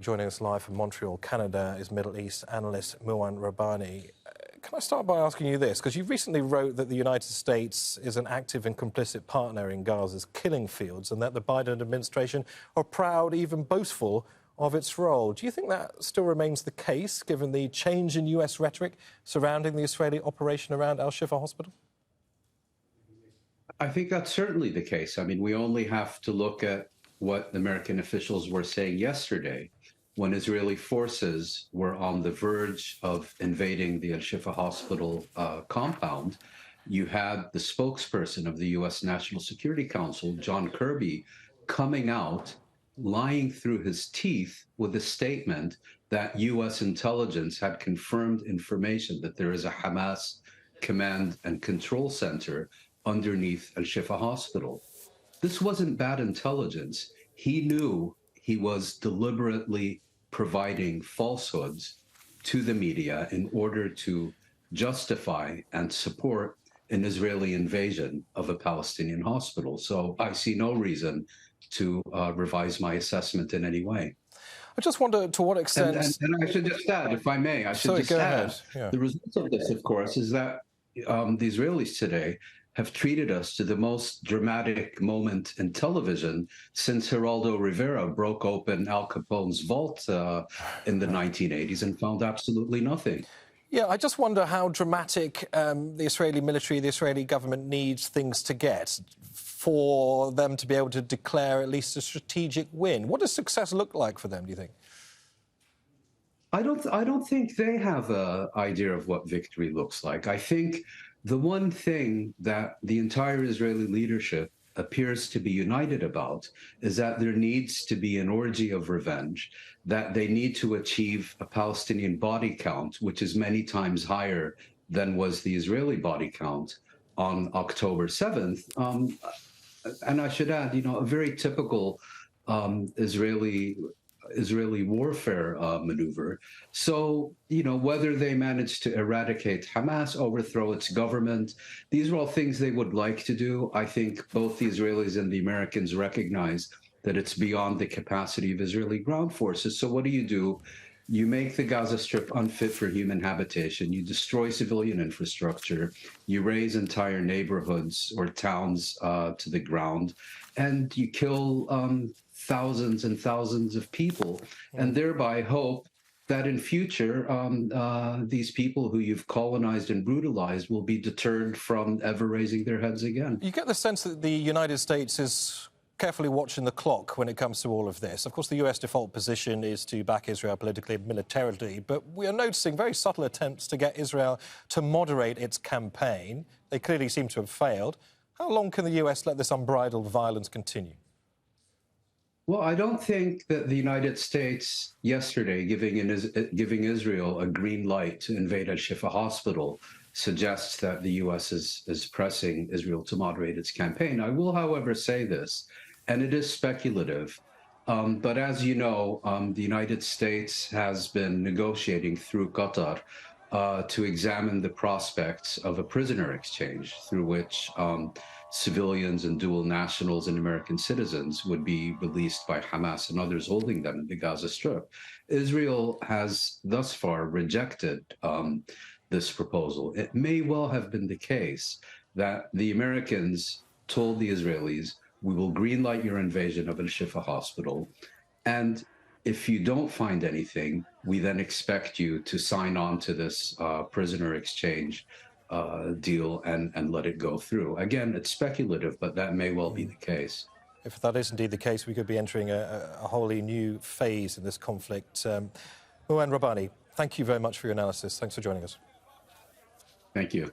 Joining us live from Montreal, Canada, is Middle East analyst Mouin Rabbani. Can I start by asking you this? Because you recently wrote that the United States is an active and complicit partner in Gaza's killing fields and that the Biden administration are proud, even boastful, of its role. Do you think that still remains the case, given the change in US rhetoric surrounding the Israeli operation around Al-Shifa hospital? I think that's certainly the case. I mean, we only have to look at what American officials were saying yesterday when Israeli forces were on the verge of invading the Al-Shifa hospital compound. You had the spokesperson of the U.S. National Security Council, John Kirby, coming out, lying through his teeth with a statement that U.S. intelligence had confirmed information that there is a Hamas command and control center underneath Al-Shifa hospital. This wasn't bad intelligence. He knew he was deliberately providing falsehoods to the media in order to justify and support an Israeli invasion of a Palestinian hospital. So I see no reason to revise my assessment in any way. I just wonder to what extent... And I should just add, if I may, the result of this, of course, is that the Israelis today have treated us to the most dramatic moment in television since Geraldo Rivera broke open Al Capone's vault in the 1980s and found absolutely nothing. Yeah, I just wonder how dramatic the Israeli military, the Israeli government needs things to get for them to be able to declare at least a strategic win. What does success look like for them, do you think? I don't think they have an idea of what victory looks like. I think the one thing that the entire Israeli leadership appears to be united about is that there needs to be an orgy of revenge, that they need to achieve a Palestinian body count, which is many times higher than was the Israeli body count on October 7th. And I should add, a very typical Israeli warfare maneuver. So, whether they manage to eradicate Hamas, overthrow its government, these are all things they would like to do. I think both the Israelis and the Americans recognize that it's beyond the capacity of Israeli ground forces. So what do? You make the Gaza Strip unfit for human habitation. You destroy civilian infrastructure. You raze entire neighborhoods or towns to the ground, and you kill thousands and thousands of people, and thereby hope that in future these people who you've colonized and brutalized will be deterred from ever raising their heads again. You get the sense that the United States is carefully watching the clock when it comes to all of this. Of course, the US default position is to back Israel politically and militarily, but we are noticing very subtle attempts to get Israel to moderate its campaign. They clearly seem to have failed. How long can the US let this unbridled violence continue? Well, I don't think that the United States yesterday giving Israel a green light to invade Al-Shifa hospital suggests that the U.S. is pressing Israel to moderate its campaign. I will, however, say this, and it is speculative, but as you know, the United States has been negotiating through Qatar to examine the prospects of a prisoner exchange through which civilians and dual nationals and American citizens would be released by Hamas and others holding them in the Gaza Strip. Israel has thus far rejected this proposal. It may well have been the case that the Americans told the Israelis, we will greenlight your invasion of Al-Shifa hospital, and if you don't find anything, we then expect you to sign on to this prisoner exchange deal and let it go through. Again, it's speculative, but that may well be the case. If that is indeed the case, we could be entering a wholly new phase in this conflict. Mouin Rabbani, thank you very much for your analysis. Thanks for joining us. Thank you.